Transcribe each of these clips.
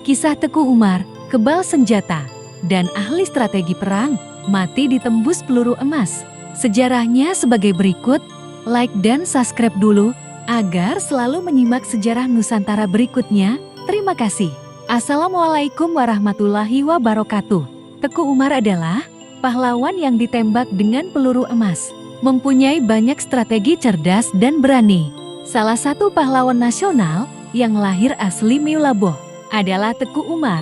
Kisah Teku Umar, kebal senjata, dan ahli strategi perang, mati ditembus peluru emas. Sejarahnya sebagai berikut, like dan subscribe dulu, agar selalu menyimak sejarah Nusantara berikutnya. Terima kasih. Assalamualaikum warahmatullahi wabarakatuh. Teku Umar adalah pahlawan yang ditembak dengan peluru emas. Mempunyai banyak strategi cerdas dan berani. Salah satu pahlawan nasional yang lahir asli Meulaboh adalah Teku Umar.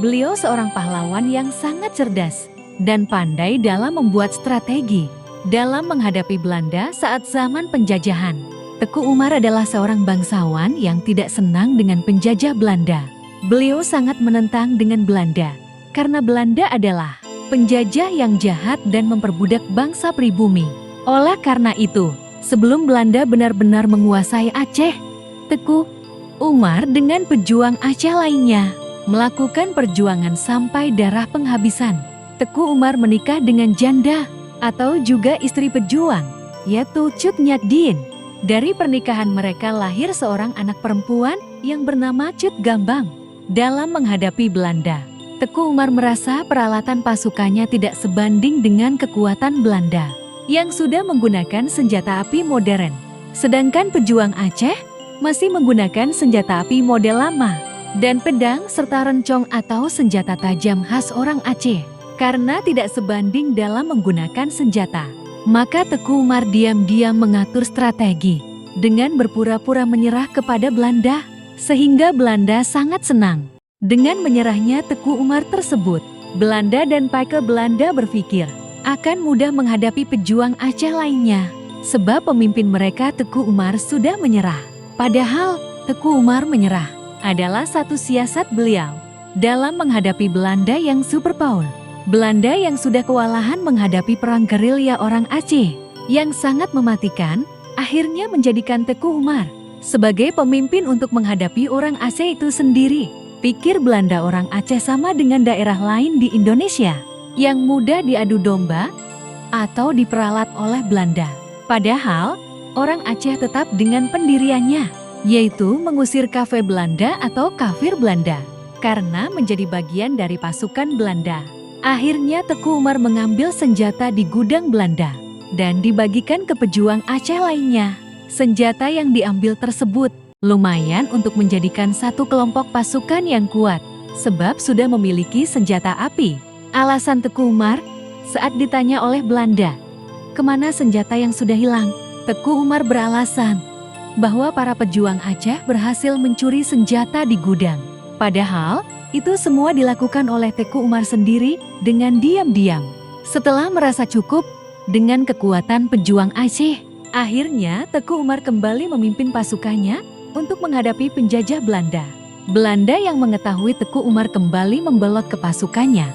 Beliau seorang pahlawan yang sangat cerdas dan pandai dalam membuat strategi dalam menghadapi Belanda saat zaman penjajahan. Teku Umar adalah seorang bangsawan yang tidak senang dengan penjajah Belanda. Beliau sangat menentang dengan Belanda karena Belanda adalah penjajah yang jahat dan memperbudak bangsa pribumi. Oleh karena itu, sebelum Belanda benar-benar menguasai Aceh, Teku Umar dengan pejuang Aceh lainnya melakukan perjuangan sampai darah penghabisan. Teku Umar menikah dengan janda atau juga istri pejuang, yaitu Cut Nyak Dien. Dari pernikahan mereka lahir seorang anak perempuan yang bernama Cut Gambang. Dalam menghadapi Belanda, Teku Umar merasa peralatan pasukannya tidak sebanding dengan kekuatan Belanda yang sudah menggunakan senjata api modern. Sedangkan pejuang Aceh masih menggunakan senjata api model lama dan pedang serta rencong atau senjata tajam khas orang Aceh. Karena tidak sebanding dalam menggunakan senjata, maka Teku Umar diam-diam mengatur strategi dengan berpura-pura menyerah kepada Belanda, sehingga Belanda sangat senang dengan menyerahnya Teku Umar tersebut. Belanda dan pake Belanda berpikir akan mudah menghadapi pejuang Aceh lainnya, sebab pemimpin mereka Teku Umar sudah menyerah. Padahal Teku Umar menyerah adalah satu siasat beliau dalam menghadapi Belanda yang superpower. Belanda yang sudah kewalahan menghadapi perang gerilya orang Aceh yang sangat mematikan, akhirnya menjadikan Teku Umar sebagai pemimpin untuk menghadapi orang Aceh itu sendiri. Pikir Belanda orang Aceh sama dengan daerah lain di Indonesia yang mudah diadu domba atau diperalat oleh Belanda. Padahal orang Aceh tetap dengan pendiriannya, yaitu mengusir kafir Belanda atau kafir Belanda karena menjadi bagian dari pasukan Belanda. Akhirnya Teku Umar mengambil senjata di gudang Belanda dan dibagikan ke pejuang Aceh lainnya. Senjata yang diambil tersebut lumayan untuk menjadikan satu kelompok pasukan yang kuat, sebab sudah memiliki senjata api. Alasan Teku Umar saat ditanya oleh Belanda, kemana senjata yang sudah hilang? Teku Umar beralasan bahwa para pejuang Aceh berhasil mencuri senjata di gudang. Padahal itu semua dilakukan oleh Teku Umar sendiri dengan diam-diam. Setelah merasa cukup dengan kekuatan pejuang Aceh, akhirnya Teku Umar kembali memimpin pasukannya untuk menghadapi penjajah Belanda. Belanda yang mengetahui Teku Umar kembali membelot ke pasukannya,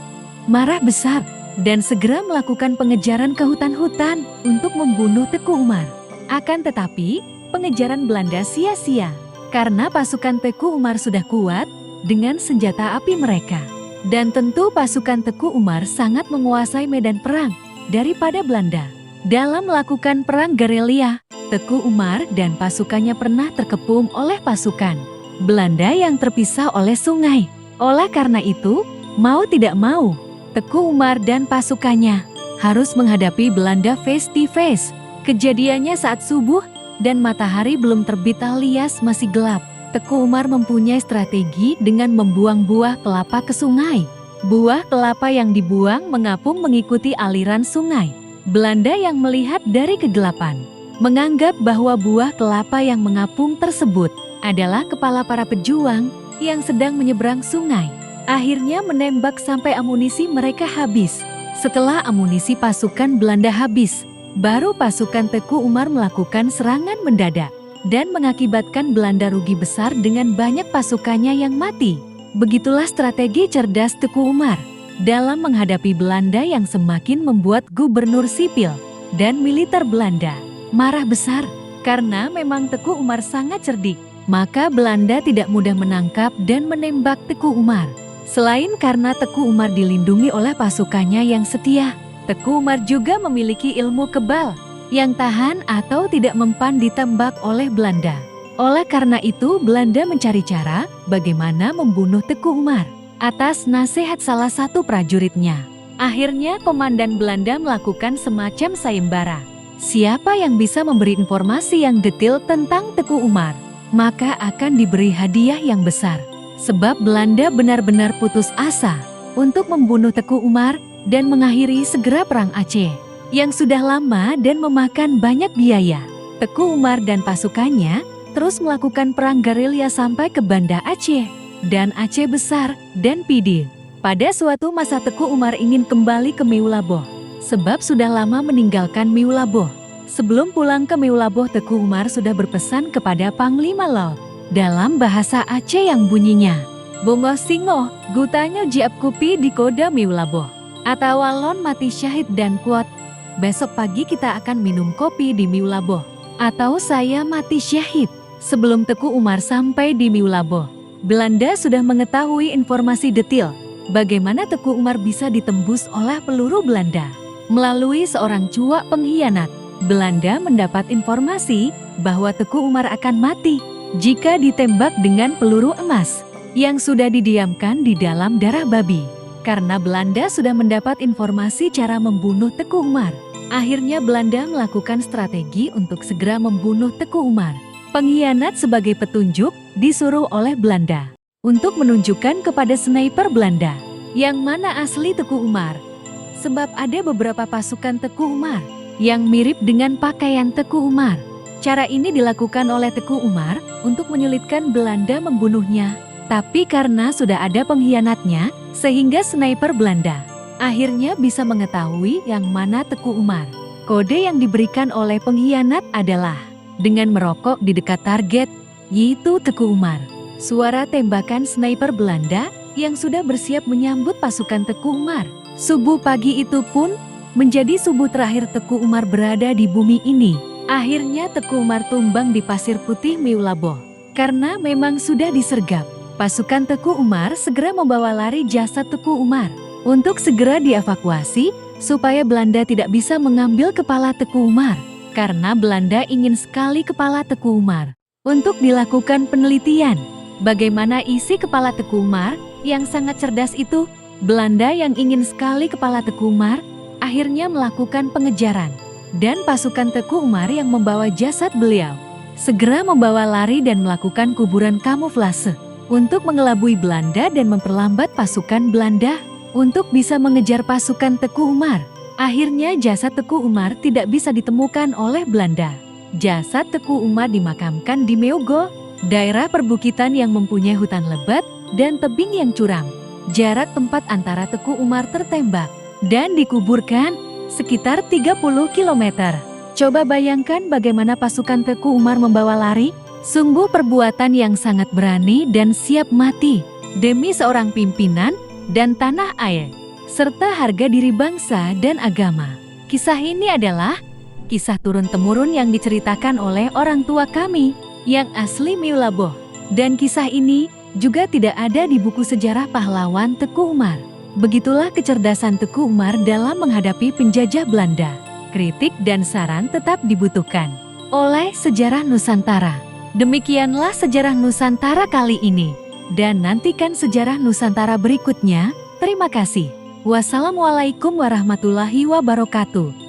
marah besar dan segera melakukan pengejaran ke hutan-hutan untuk membunuh Teku Umar. Akan tetapi, pengejaran Belanda sia-sia karena pasukan Teku Umar sudah kuat dengan senjata api mereka. Dan tentu pasukan Teku Umar sangat menguasai medan perang daripada Belanda. Dalam melakukan perang gerilya, Teku Umar dan pasukannya pernah terkepung oleh pasukan Belanda yang terpisah oleh sungai. Oleh karena itu, mau tidak mau, Teku Umar dan pasukannya harus menghadapi Belanda face to face. Kejadiannya saat subuh dan matahari belum terbit alias masih gelap. Teku Umar mempunyai strategi dengan membuang buah kelapa ke sungai. Buah kelapa yang dibuang mengapung mengikuti aliran sungai. Belanda yang melihat dari kegelapan menganggap bahwa buah kelapa yang mengapung tersebut adalah kepala para pejuang yang sedang menyeberang sungai. Akhirnya menembak sampai amunisi mereka habis. Setelah amunisi pasukan Belanda habis, baru pasukan Teku Umar melakukan serangan mendadak dan mengakibatkan Belanda rugi besar dengan banyak pasukannya yang mati. Begitulah strategi cerdas Teku Umar dalam menghadapi Belanda yang semakin membuat gubernur sipil dan militer Belanda marah besar. Karena memang Teku Umar sangat cerdik, maka Belanda tidak mudah menangkap dan menembak Teku Umar. Selain karena Teku Umar dilindungi oleh pasukannya yang setia, Teku Umar juga memiliki ilmu kebal yang tahan atau tidak mempan ditembak oleh Belanda. Oleh karena itu, Belanda mencari cara bagaimana membunuh Teku Umar atas nasihat salah satu prajuritnya. Akhirnya, komandan Belanda melakukan semacam sayembara. Siapa yang bisa memberi informasi yang detail tentang Teku Umar, maka akan diberi hadiah yang besar. Sebab Belanda benar-benar putus asa untuk membunuh Teku Umar dan mengakhiri segera Perang Aceh yang sudah lama dan memakan banyak biaya. Teku Umar dan pasukannya terus melakukan perang gerilya sampai ke Banda Aceh dan Aceh Besar dan Pidi. Pada suatu masa Teku Umar ingin kembali ke Meulaboh sebab sudah lama meninggalkan Meulaboh. Sebelum pulang ke Meulaboh, Teku Umar sudah berpesan kepada Panglima Laut dalam bahasa Aceh yang bunyinya, "Bongo singo, gutanyo jiap kupi di koda Meulaboh." Atau walon mati syahid dan kuat, besok pagi kita akan minum kopi di Meulaboh. Atau saya mati syahid. Sebelum Teku Umar sampai di Meulaboh, Belanda sudah mengetahui informasi detail bagaimana Teku Umar bisa ditembus oleh peluru Belanda. Melalui seorang cuak pengkhianat, Belanda mendapat informasi bahwa Teku Umar akan mati jika ditembak dengan peluru emas yang sudah didiamkan di dalam darah babi. Karena Belanda sudah mendapat informasi cara membunuh Teku Umar, akhirnya Belanda melakukan strategi untuk segera membunuh Teku Umar. Pengkhianat sebagai petunjuk disuruh oleh Belanda untuk menunjukkan kepada sniper Belanda yang mana asli Teku Umar. Sebab ada beberapa pasukan Teku Umar yang mirip dengan pakaian Teku Umar. Cara ini dilakukan oleh Teku Umar untuk menyulitkan Belanda membunuhnya. Tapi karena sudah ada pengkhianatnya, sehingga sniper Belanda akhirnya bisa mengetahui yang mana Teku Umar. Kode yang diberikan oleh pengkhianat adalah dengan merokok di dekat target, yaitu Teku Umar. Suara tembakan sniper Belanda yang sudah bersiap menyambut pasukan Teku Umar. Subuh pagi itu pun menjadi subuh terakhir Teku Umar berada di bumi ini. Akhirnya Teku Umar tumbang di pasir putih Meulaboh. Karena memang sudah disergap, pasukan Teku Umar segera membawa lari jasad Teku Umar untuk segera dievakuasi supaya Belanda tidak bisa mengambil kepala Teku Umar. Karena Belanda ingin sekali kepala Teku Umar untuk dilakukan penelitian. Bagaimana isi kepala Teku Umar yang sangat cerdas itu, Belanda yang ingin sekali kepala Teku Umar akhirnya melakukan pengejaran. Dan pasukan Teku Umar yang membawa jasad beliau segera membawa lari dan melakukan kuburan kamuflase untuk mengelabui Belanda dan memperlambat pasukan Belanda untuk bisa mengejar pasukan Teku Umar. Akhirnya jasad Teku Umar tidak bisa ditemukan oleh Belanda. Jasad Teku Umar dimakamkan di Meogo, daerah perbukitan yang mempunyai hutan lebat dan tebing yang curam. Jarak tempat antara Teku Umar tertembak dan dikuburkan sekitar 30 km. Coba bayangkan bagaimana pasukan Teku Umar membawa lari. Sungguh perbuatan yang sangat berani dan siap mati demi seorang pimpinan dan tanah air, serta harga diri bangsa dan agama. Kisah ini adalah kisah turun-temurun yang diceritakan oleh orang tua kami yang asli Meulaboh. Dan kisah ini juga tidak ada di buku sejarah pahlawan Teku Umar. Begitulah kecerdasan Teku Umar dalam menghadapi penjajah Belanda. Kritik dan saran tetap dibutuhkan oleh Sejarah Nusantara. Demikianlah Sejarah Nusantara kali ini. Dan nantikan Sejarah Nusantara berikutnya. Terima kasih. Wassalamualaikum warahmatullahi wabarakatuh.